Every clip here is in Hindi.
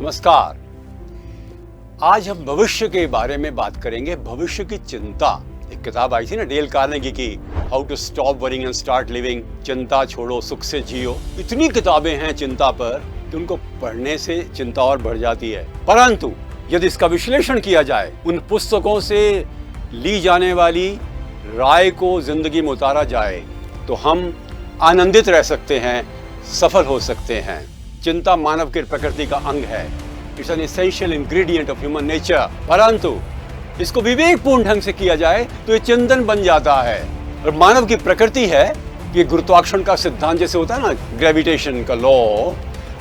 नमस्कार। आज हम भविष्य के बारे में बात करेंगे। भविष्य की चिंता। एक किताब आई थी ना डेल कार्नेगी की, how to stop worrying and start living. चिंता छोड़ो, सुख से जियो। इतनी किताबें हैं चिंता पर कि उनको पढ़ने से चिंता और बढ़ जाती है। परंतु यदि इसका विश्लेषण किया जाए, उन पुस्तकों से ली जाने वाली राय को जिंदगी में उतारा जाए, तो हम आनंदित रह सकते हैं, सफल हो सकते हैं। चिंता मानव की प्रकृति का अंग है। It's an essential ingredient of human nature. परंतु इसको विवेकपूर्ण ढंग से किया जाए तो ये चिंतन बन जाता है। और मानव की प्रकृति है कि गुरुत्वाकर्षण का सिद्धांत जैसे होता है ना, ग्रेविटेशन का लॉ,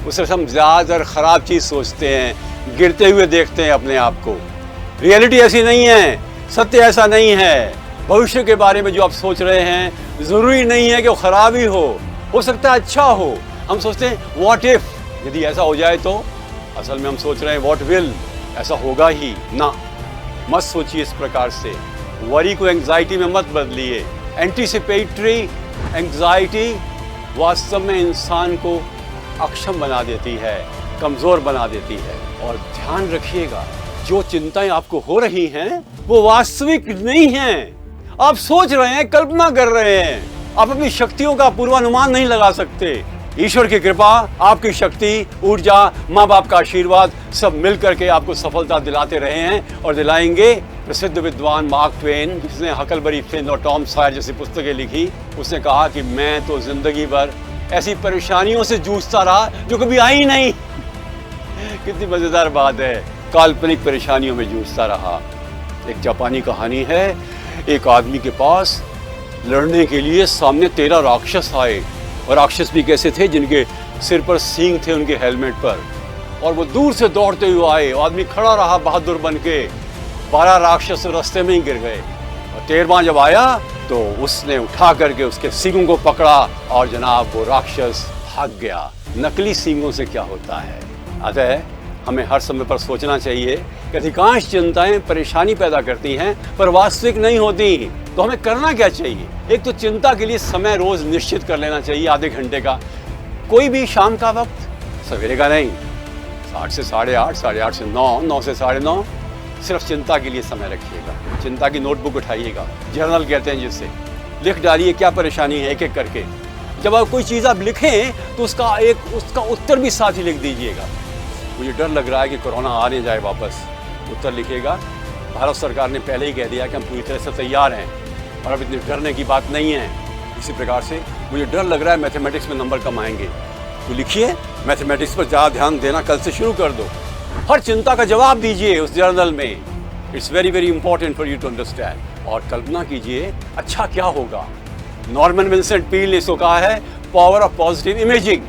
उससे हम ज्यादातर खराब चीज सोचते हैं, गिरते हुए देखते हैं अपने आप को। रियलिटी ऐसी नहीं है, सत्य ऐसा नहीं है। भविष्य के बारे में जो आप सोच रहे हैं जरूरी नहीं है कि वो खराब ही हो सकता है अच्छा हो। हम सोचते हैं व्हाट इफ, यदि ऐसा हो जाए तो। असल में हम सोच रहे हैं व्हाट विल, ऐसा होगा ही ना। मत सोचिए इस प्रकार से। वरी को एंग्जाइटी में मत बदलिए। एंटीसिपेटरी एंग्जाइटी वास्तव में इंसान को अक्षम बना देती है, कमजोर बना देती है। और ध्यान रखिएगा, जो चिंताएं आपको हो रही हैं वो वास्तविक नहीं हैं। आप सोच रहे हैं, कल्पना कर रहे हैं। आप अपनी शक्तियों का पूर्वानुमान नहीं लगा सकते। ईश्वर की कृपा, आपकी शक्ति, ऊर्जा, माँ बाप का आशीर्वाद सब मिलकर के आपको सफलता दिलाते रहे हैं और दिलाएंगे। प्रसिद्ध विद्वान मार्क ट्वेन, जिसने हकलबरी फिन और टॉम सॉयर जैसी पुस्तकें लिखी, उसने कहा कि मैं तो जिंदगी भर ऐसी परेशानियों से जूझता रहा जो कभी आई नहीं। कितनी मजेदार बात है, काल्पनिक परेशानियों में जूझता रहा। एक जापानी कहानी है, एक आदमी के पास लड़ने के लिए सामने 13 राक्षस आए। और राक्षस भी कैसे थे, जिनके सिर पर सींग थे उनके हेलमेट पर। और वो दूर से दौड़ते हुए आए। आदमी खड़ा रहा बहादुर बन के। 12 राक्षस रास्ते में ही गिर गए। और 13वां जब आया तो उसने उठा करके उसके सींगों को पकड़ा और जनाब वो राक्षस भाग गया। नकली सींगों से क्या होता है। अतः हमें हर समय पर सोचना चाहिए कि अधिकांश चिंताएं परेशानी पैदा करती हैं पर वास्तविक नहीं होती। तो हमें करना क्या चाहिए? एक तो चिंता के लिए समय रोज निश्चित कर लेना चाहिए, आधे घंटे का। कोई भी शाम का वक्त, सवेरे का नहीं। 8 से 8:30, 8:30 से 9, 9 से 9:30 सिर्फ चिंता के लिए समय रखिएगा। चिंता की नोटबुक उठाइएगा, जर्नल कहते हैं जिससे। लिख डालिए क्या परेशानी है एक एक करके। जब आप कोई चीज़ आप लिखें तो उसका उत्तर भी साथ ही लिख दीजिएगा। मुझे डर लग रहा है कि कोरोना आ नहीं जाए वापस। उत्तर लिखिएगा। भारत सरकार ने पहले ही कह दिया कि हम पूरी तरह से तैयार हैं और अब इतनी डरने की बात नहीं है। इसी प्रकार से मुझे डर लग रहा है मैथमेटिक्स में नंबर कम आएंगे, तो लिखिए मैथमेटिक्स पर ज़्यादा ध्यान देना कल से शुरू कर दो। हर चिंता का जवाब दीजिए उस जर्नल में। It's very very important for you to understand. और कल्पना कीजिए अच्छा क्या होगा। नॉर्मन विंसेंट पील ने इसको कहा है पावर ऑफ पॉजिटिव इमेजिंग,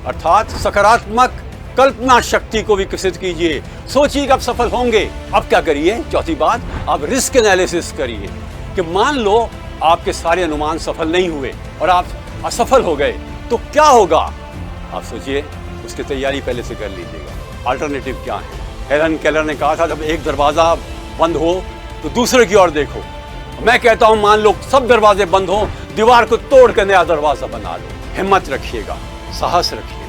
अर्थात सकारात्मक कल्पना शक्ति को विकसित कीजिए। सोचिए कि आप सफल होंगे। अब क्या करिए, चौथी बात, आप रिस्क एनालिसिस करिए कि मान लो आपके सारे अनुमान सफल नहीं हुए और आप असफल हो गए तो क्या होगा। आप सोचिए, उसकी तैयारी पहले से कर लीजिएगा। अल्टरनेटिव क्या है। हेलन केलर ने कहा था जब एक दरवाजा बंद हो तो दूसरे की ओर देखो। मैं कहता हूं मान लो सब दरवाजे बंद हो, दीवार को तोड़ कर नया दरवाजा बना लो। हिम्मत रखिएगा, साहस रखिएगा।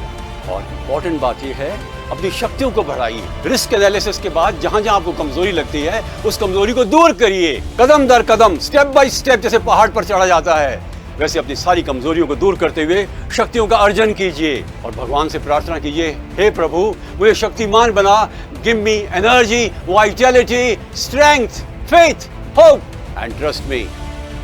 और इम्पोर्टेंट बात यह है, अपनी शक्तियों को बढ़ाइए। रिस्क एनालिसिस के बाद जहां जहां आपको कमजोरी लगती है उस कमजोरी को दूर करिए। कदम दर कदम, स्टेप बाय स्टेप, जैसे पहाड़ पर चढ़ा जाता है वैसे अपनी सारी कमजोरियों को दूर करते हुए शक्तियों का अर्जन कीजिए। और भगवान से प्रार्थना कीजिए, हे प्रभु मुझे शक्तिमान बना। Give me energy, vitality, strength, faith, hope and trust me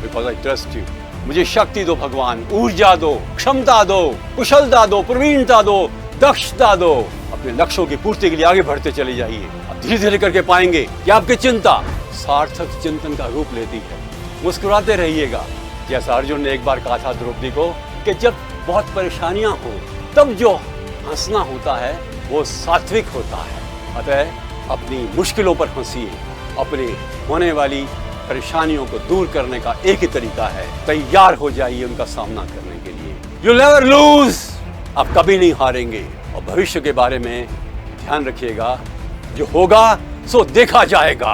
because I trust you. मुझे शक्ति दो भगवान, ऊर्जा दो, क्षमता दो, कुशलता दो, प्रवीणता दो, दक्षता दो। अपने लक्ष्यों की पूर्ति के लिए आगे बढ़ते चले जाइए। अब धीरे धीरे करके पाएंगे कि आपकी चिंता सार्थक चिंतन का रूप लेती है। मुस्कुराते रहिएगा। जैसा अर्जुन ने एक बार कहा था द्रौपदी को कि जब बहुत परेशानियां हो तब जो हंसना होता है वो सात्विक होता है। अतः अपनी मुश्किलों पर हंसिए। अपनी होने वाली परेशानियों को दूर करने का एक ही तरीका है, तैयार हो जाइए उनका सामना करने के लिए। यू नेवर लूज, आप कभी नहीं हारेंगे। और भविष्य के बारे में ध्यान रखिएगा, जो होगा सो देखा जाएगा।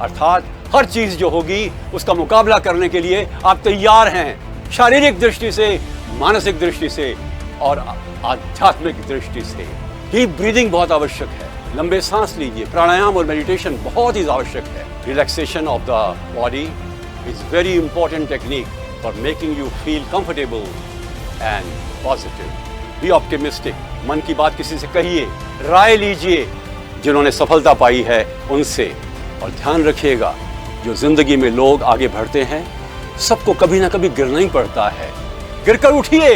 अर्थात हर चीज जो होगी उसका मुकाबला करने के लिए आप तैयार हैं, शारीरिक दृष्टि से, मानसिक दृष्टि से और आध्यात्मिक दृष्टि से। डीप ब्रीदिंग बहुत आवश्यक है, लंबे सांस लीजिए, प्राणायाम और मेडिटेशन बहुत ही आवश्यक है। Relaxation of the body is very important technique for making you feel comfortable and positive. Be optimistic, मन की बात किसी से कहिए, राय लीजिए जिन्होंने सफलता पाई है उनसे, और ध्यान रखिएगा जो जिंदगी में लोग आगे बढ़ते हैं सबको कभी ना कभी गिरना ही पड़ता है। गिरकर उठिए,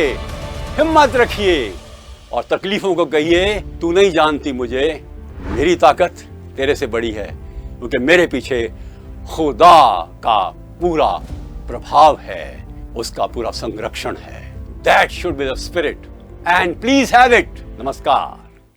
हिम्मत रखिए और तकलीफों को कहिए तू नहीं जानती मुझे, मेरी ताकत तेरे से बड़ी है, क्योंकि मेरे पीछे खुदा का पूरा प्रभाव है, उसका पूरा संरक्षण है। That should be the spirit and please have it. नमस्कार।